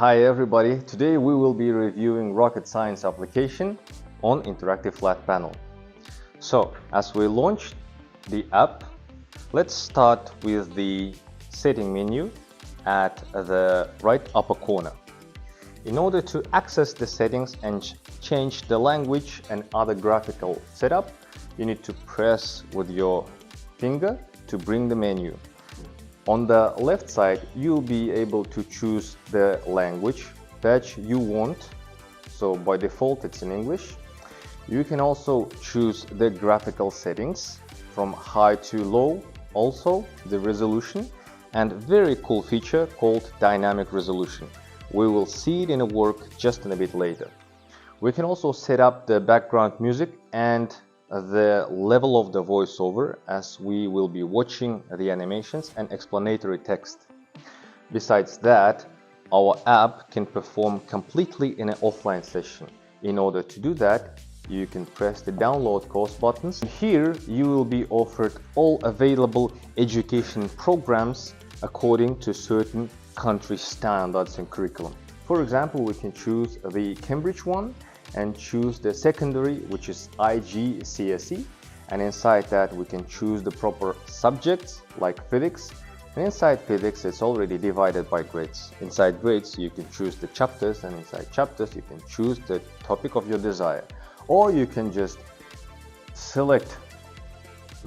Hi everybody, today we will be reviewing ROQED Science application on interactive flat panel. So as we launch the app, let's start with the setting menu at the right upper corner. In order to access the settings and change the language and other graphical setup, you need to press with your finger to bring the menu. On the left side, you'll be able to choose the language that you want. So by default, it's in English. You can also choose the graphical settings from high to low, also the resolution, and very cool feature called dynamic resolution. We will see it in a work just a bit later. We can also set up the background music and the level of the voiceover as we will be watching the animations and explanatory text. Besides that, our app can perform completely in an offline session. In order to do that, you can press the download course buttons. Here you will be offered all available education programs according to certain country standards and curriculum. For example, we can choose the Cambridge one and choose the secondary, which is IGCSE, and inside that we can choose the proper subjects like physics, and inside physics it's already divided by grades. Inside grades you can choose the chapters, and inside chapters you can choose the topic of your desire, or you can just select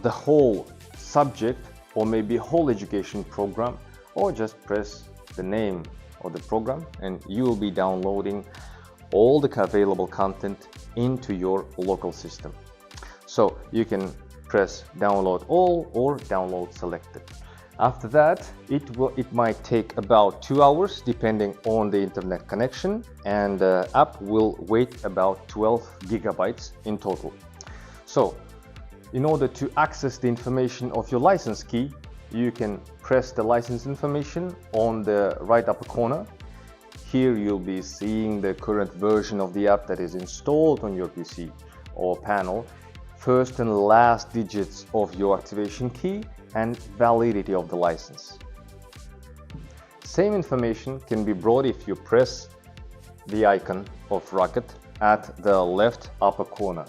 the whole subject or maybe whole education program, or just press the name of the program and you will be downloading all the available content into your local system. So you can press download all or download selected. After that, it might take about 2 hours depending on the internet connection, and the app will wait about 12 gigabytes in total. So in order to access the information of your license key, you can press the license information on the right upper corner. Here you'll be seeing the current version of the app that is installed on your PC or panel, first and last digits of your activation key, and validity of the license. Same information can be brought if you press the icon of ROQED at the left upper corner.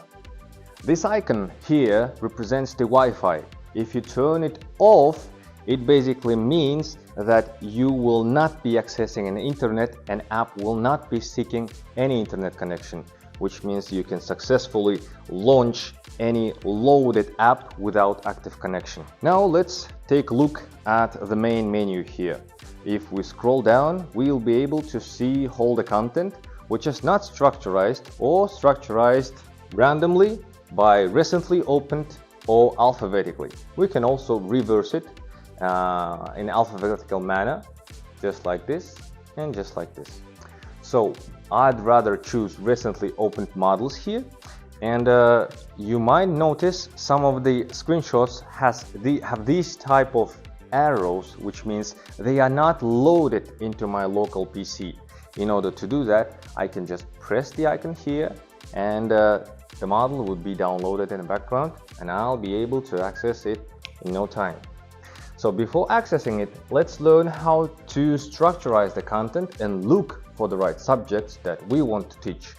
This icon here represents the Wi-Fi. If you turn it off, it basically means that you will not be accessing an internet and app will not be seeking any internet connection, which means you can successfully launch any loaded app without active connection. Now let's take a look at the main menu here. If we scroll down, we'll be able to see all the content which is not structurized or structurized randomly by recently opened or alphabetically. We can also reverse it in alphabetical manner, just like this and just like this. So I'd rather choose recently opened models here, and you might notice some of the screenshots have these type of arrows, which means they are not loaded into my local PC. In order to do that, I can just press the icon here and the model would be downloaded in the background and I'll be able to access it in no time. So before accessing it, let's learn how to structurize the content and look for the right subjects that we want to teach.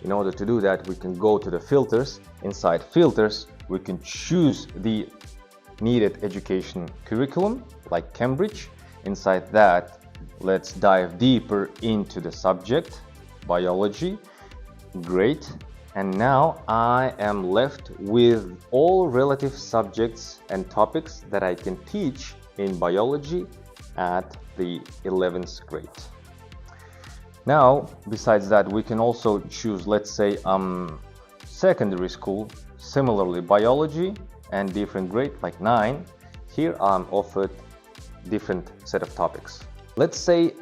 In order to do that, we can go to the filters. Inside filters, we can choose the needed education curriculum like Cambridge. Inside that, let's dive deeper into the subject, biology. Great. And now I am left with all relative subjects and topics that I can teach in biology at the 11th grade. Now, besides that, we can also choose, let's say, secondary school, similarly biology and different grade like 9. Here I'm offered different set of topics. Let's say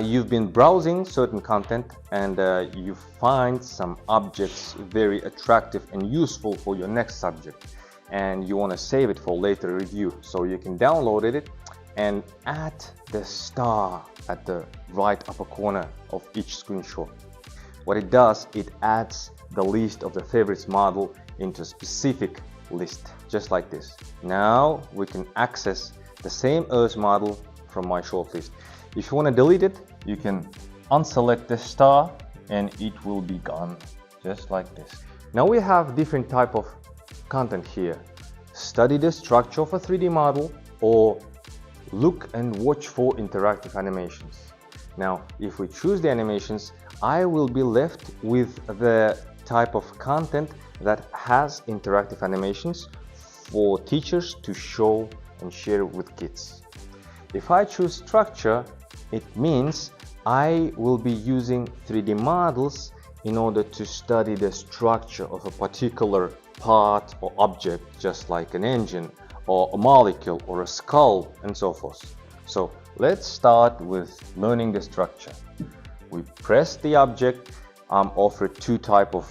you've been browsing certain content and you find some objects very attractive and useful for your next subject, and you want to save it for later review. So you can download it and add the star at the right upper corner of each screenshot. What it does, it adds the list of the favorites model into a specific list, just like this. Now we can access the same Earth model from my shortlist. If you want to delete it, you can unselect the star and it will be gone, just like this. Now we have different type of content here. Study the structure of a 3D model or look and watch for interactive animations. Now, if we choose the animations, I will be left with the type of content that has interactive animations for teachers to show and share with kids. If I choose structure, it means I will be using 3D models in order to study the structure of a particular part or object, just like an engine or a molecule or a skull and so forth. So let's start with learning the structure. We press the object. I'm offered two type of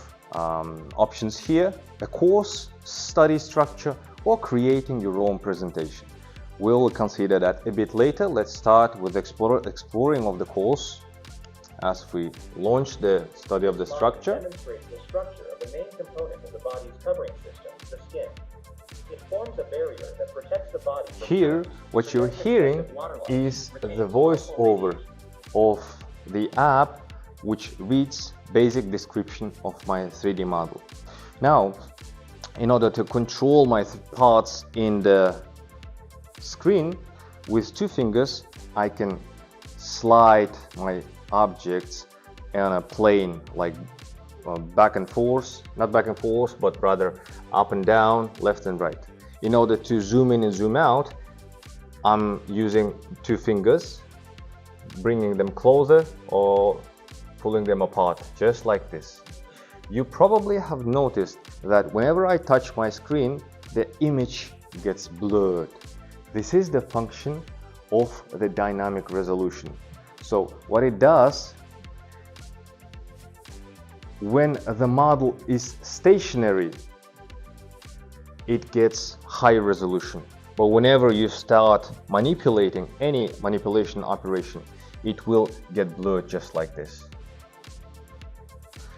options here: a course study structure or creating your own presentation. We'll consider that a bit later. Let's start with exploring of the course as we launch the study of the structure. Demonstrates the structure of the main component of the body's covering system, the skin. It forms a barrier that protects the body. Here, what you're hearing is the voiceover of the app, which reads basic description of my 3D model. Now, in order to control my parts in the screen, with 2 fingers, I can slide my objects on a plane, like back and forth, not back and forth, but rather up and down, left and right. In order to zoom in and zoom out, I'm using 2 fingers, bringing them closer or pulling them apart, just like this. You probably have noticed that whenever I touch my screen, the image gets blurred. This is the function of the dynamic resolution. So what it does, when the model is stationary, it gets high resolution. But whenever you start manipulating any manipulation operation, it will get blurred just like this.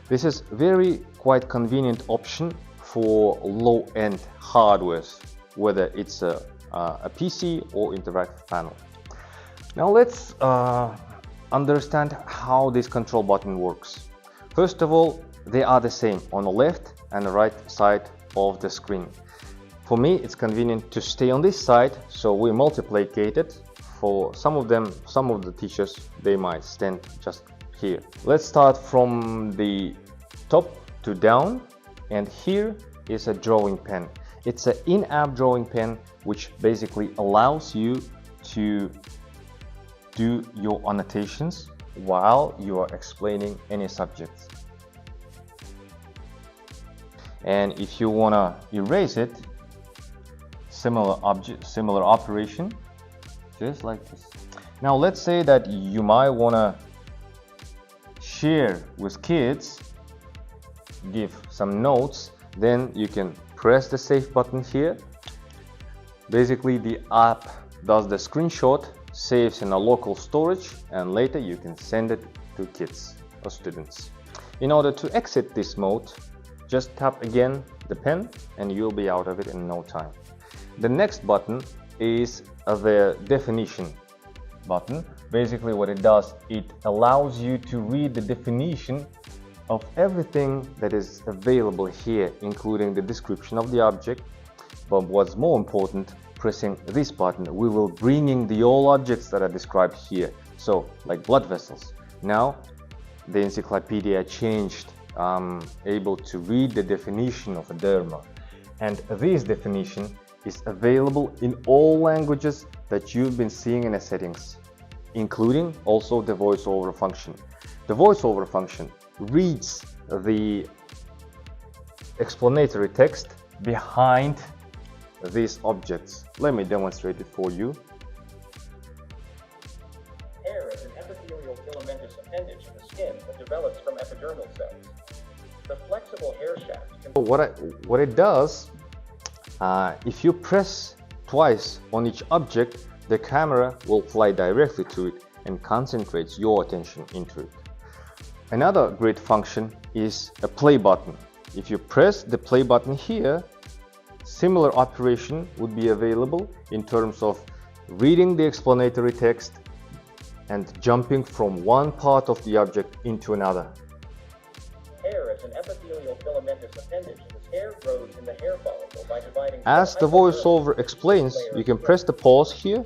This is very quite convenient option for low-end hardwares, whether it's a PC or interactive panel. Now let's understand how this control button works. First of all, they are the same on the left and the right side of the screen. For me, it's convenient to stay on this side, so we multiplicate it. For some of the teachers, they might stand just here. Let's start from the top to down, and here is a drawing pen. It's an in-app drawing pen which basically allows you to do your annotations while you are explaining any subjects. And if you want to erase it, similar operation, just like this. Now let's say that you might want to share with kids, give some notes, then you can press the save button here. Basically the app does the screenshot, saves in a local storage, and later you can send it to kids or students. In order to exit this mode, just tap again the pen and you'll be out of it in no time. The next button is the definition button. Basically what it does, it allows you to read the definition of everything that is available here, including the description of the object. But what's more important, pressing this button, we will bring in the all objects that are described here. So like blood vessels. Now the encyclopedia changed, able to read the definition of a derma, and this definition is available in all languages that you've been seeing in the settings, including also the voiceover function. The voiceover function reads the explanatory text behind these objects. Let me demonstrate it for you. Hair is an epithelial filamentous appendage of the skin that develops from epidermal cells. The flexible hair shaft can... What it does, if you press twice on each object, the camera will fly directly to it and concentrates your attention into it. Another great function is a play button. If you press the play button here, similar operation would be available in terms of reading the explanatory text, and jumping from one part of the object into another. Hair is an epithelial filamentous appendage, and this hair grows in the hair follicle by dividing. As the voiceover explains, you can press the pause here,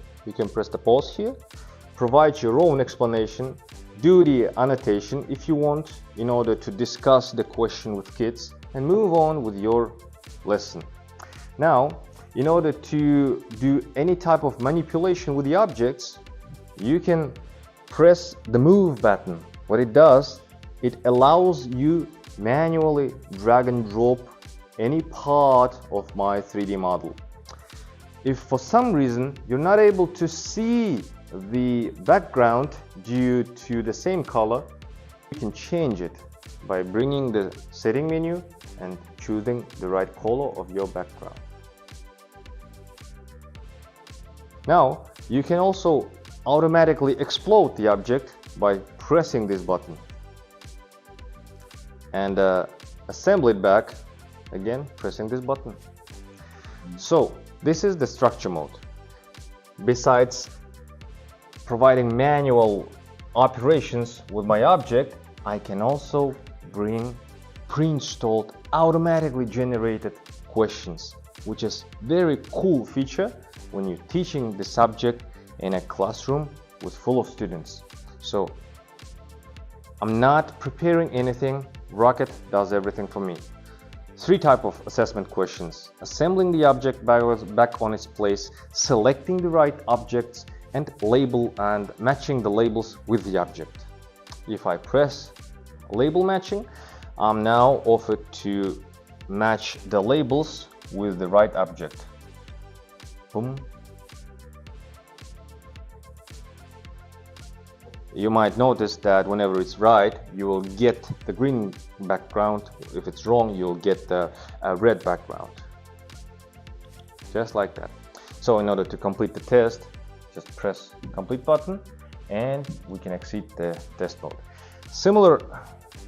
provide your own explanation, do the annotation if you want in order to discuss the question with kids, and move on with your lesson. Now, in order to do any type of manipulation with the objects, you can press the move button. What it does, it allows you manually drag and drop any part of my 3D model. If for some reason you're not able to see the background due to the same color, you can change it by bringing the setting menu and choosing the right color of your background. Now, you can also automatically explode the object by pressing this button and assemble it back, again pressing this button. So this is the structure mode. Besides providing manual operations with my object, I can also bring pre-installed automatically generated questions, which is very cool feature when you're teaching the subject in a classroom with full of students. So I'm not preparing anything, ROQED does everything for me. 3 types of assessment questions: assembling the object back on its place, selecting the right objects, and label and matching the labels with the object. If I press label matching, I'm now offered to match the labels with the right object. Boom. You might notice that whenever it's right, you will get the green background. If it's wrong, you'll get the red background. Just like that. So in order to complete the test, just press complete button and we can exit the test mode. Similar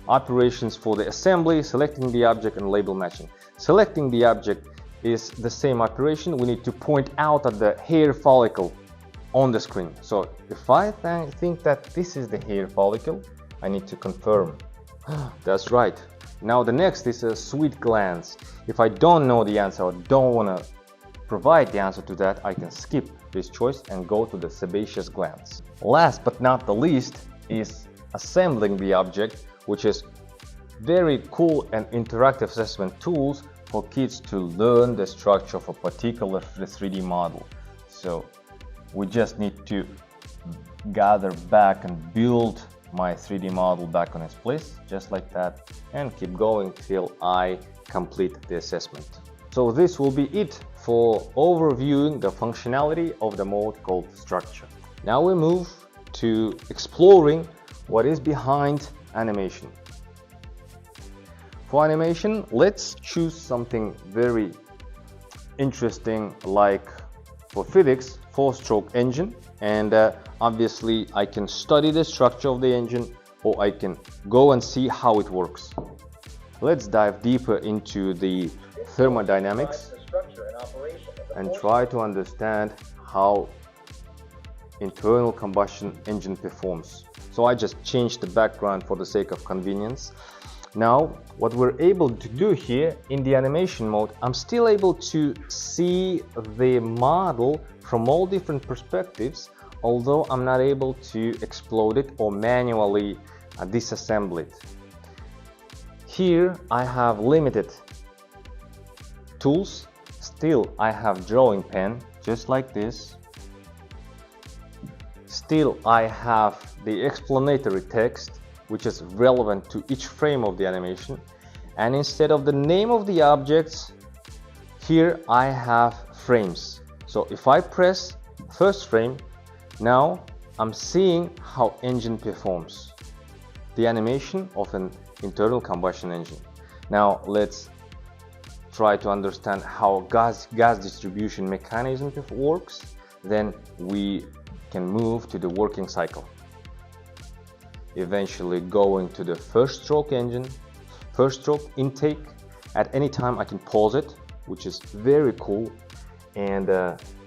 operations for the assembly, selecting the object and label matching. Selecting the object is the same operation. We need to point out at the hair follicle on the screen. So if I think that this is the hair follicle, I need to confirm. That's right. Now the next is a sweet glands. If I don't know the answer or don't want to provide the answer to that, I can skip this choice and go to the sebaceous glands. Last but not the least is assembling the object, which is very cool and interactive assessment tools for kids to learn the structure of a particular 3D model. So we just need to gather back and build my 3D model back on its place, just like that, and keep going till I complete the assessment. So this will be it for overviewing the functionality of the mode called structure. Now we move to exploring what is behind animation. For animation, let's choose something very interesting, like for physics, 4-stroke engine, and obviously I can study the structure of the engine, or I can go and see how it works. Let's dive deeper into the thermodynamics and try to understand how internal combustion engine performs. So I just changed the background for the sake of convenience. Now what we're able to do here in the animation mode, I'm still able to see the model from all different perspectives, although I'm not able to explode it or manually disassemble it. Here I have limited tools. Still I have drawing pen, just like this. Still I have the explanatory text, which is relevant to each frame of the animation. And instead of the name of the objects, here I have frames. So if I press first frame, now I'm seeing how engine performs, the animation of an internal combustion engine. Now let's try to understand how gas distribution mechanism works. Then we can move to the working cycle, eventually going to the first stroke engine, first stroke intake. At any time I can pause it, which is very cool, and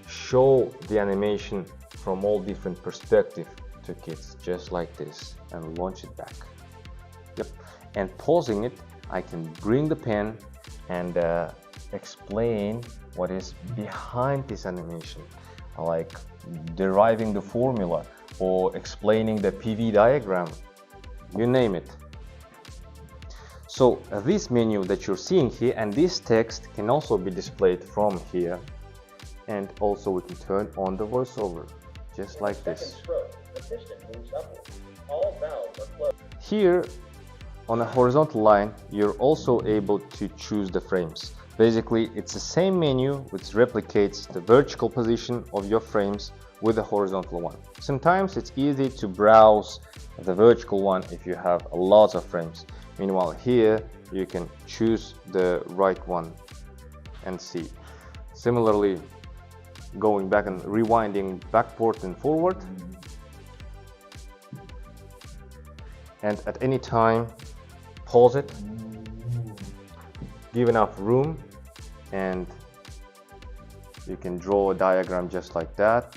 show the animation from all different perspectives to kids just like this and launch it back. Yep. And pausing it, I can bring the pen and explain what is behind this animation, like deriving the formula or explaining the PV diagram, you name it. So this menu that you're seeing here and this text can also be displayed from here, and also we can turn on the voiceover just like this. Stroke, the piston moves upward. All valves are closed. Here on a horizontal line, you're also able to choose the frames. Basically, it's the same menu which replicates the vertical position of your frames with the horizontal one. Sometimes it's easy to browse the vertical one if you have a lot of frames. Meanwhile, here you can choose the right one and see. Similarly, going back and rewinding backward and forward. And at any time, pause it, give enough room, and you can draw a diagram just like that.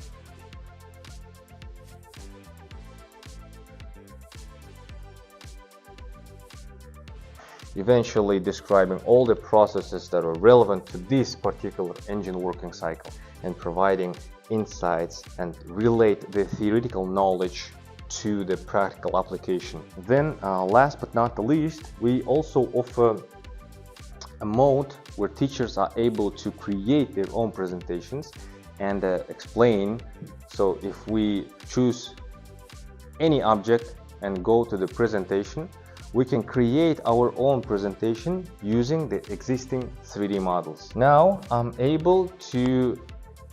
Eventually describing all the processes that are relevant to this particular engine working cycle and providing insights and relate the theoretical knowledge to the practical application. Then last but not the least, we also offer a mode where teachers are able to create their own presentations and explain. So if we choose any object and go to the presentation, we can create our own presentation using the existing 3D models. Now I'm able to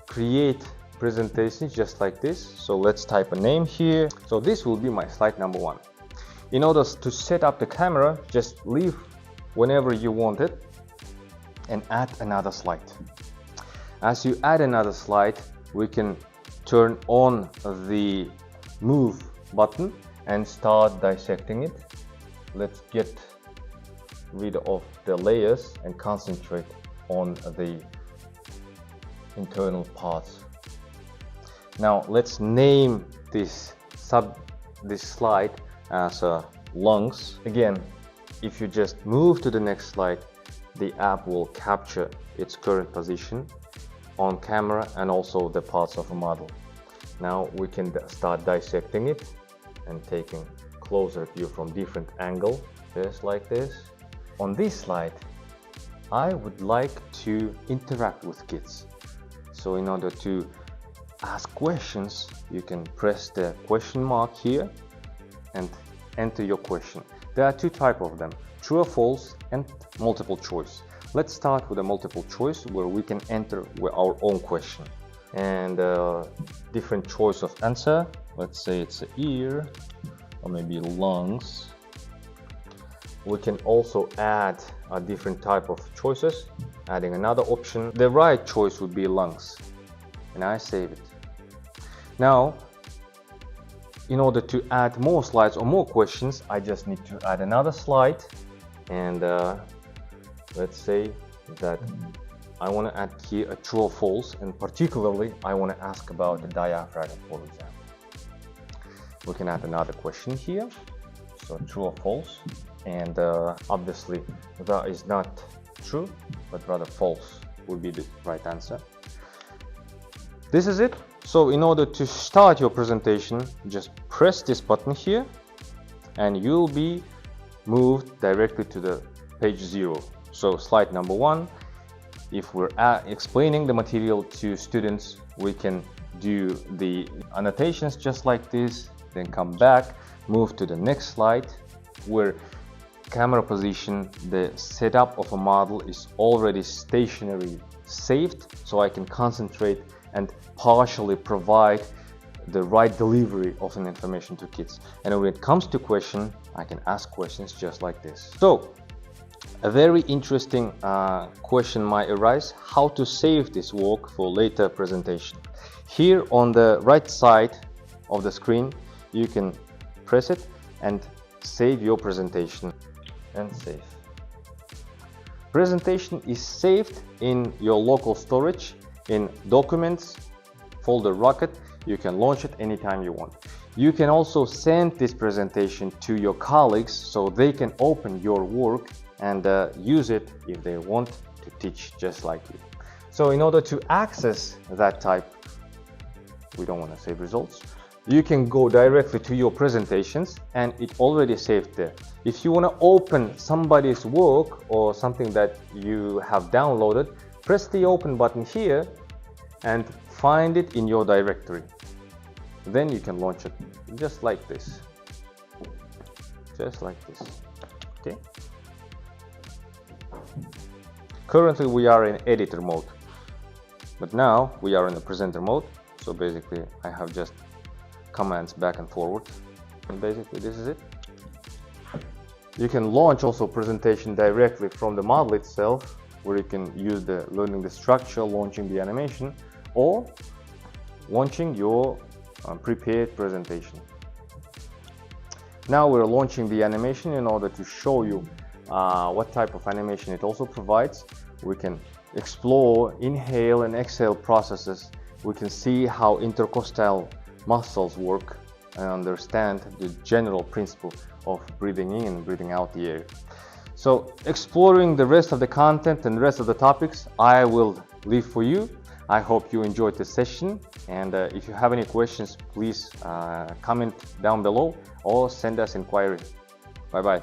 create presentations just like this. So let's type a name here. So this will be my slide number 1. In order to set up the camera, just leave whenever you want it and add another slide. As you add another slide, we can turn on the move button and start dissecting it. Let's get rid of the layers and concentrate on the internal parts. Now let's name this slide as lungs. Again, if you just move to the next slide, the app will capture its current position on camera and also the parts of a model. Now we can start dissecting it and taking closer view from different angle, just like this. On this slide, I would like to interact with kids. So in order to ask questions, you can press the question mark here and enter your question. There are two types of them, true or false and multiple choice. Let's start with a multiple choice where we can enter with our own question and different choice of answer. Let's say it's an ear or maybe lungs. We can also add a different type of choices, adding another option. The right choice would be lungs, and I save it. Now, in order to add more slides or more questions, I just need to add another slide, and let's say that I want to add here a true or false, and particularly I want to ask about the diaphragm, for example. We can add another question here, so true or false, and obviously that is not true but rather false would be the right answer. This is it. So in order to start your presentation, just press this button here and you'll be moved directly to the page 0. So slide number 1, if we're explaining the material to students, we can do the annotations just like this, then come back, move to the next slide where camera position, the setup of a model is already stationary saved, so I can concentrate and partially provide the right delivery of an information to kids. And when it comes to question, I can ask questions just like this. So a very interesting question might arise, how to save this work for later presentation. Here on the right side of the screen, you can press it and save your presentation and save. Presentation is saved in your local storage in Documents folder ROQED. You can launch it anytime you want. You can also send this presentation to your colleagues so they can open your work and use it if they want to teach just like you. So in order to access that type, we don't want to save results, you can go directly to your presentations and it already saved there. If you want to open somebody's work or something that you have downloaded, press the open button here and find it in your directory. Then you can launch it just like this. Just like this. Okay. Currently we are in editor mode, but now we are in the presenter mode. So basically I have just commands back and forward, and basically this is it. You can launch also presentation directly from the model itself, where you can use learning the structure, launching the animation, or launching your prepared presentation. Now we're launching the animation in order to show you what type of animation it also provides. We can explore inhale and exhale processes. We can see how intercostal muscles work and understand the general principle of breathing in and breathing out the air. So exploring the rest of the content and the rest of the topics I will leave for you. I hope you enjoyed this session, and if you have any questions, please comment down below or send us inquiry. Bye bye.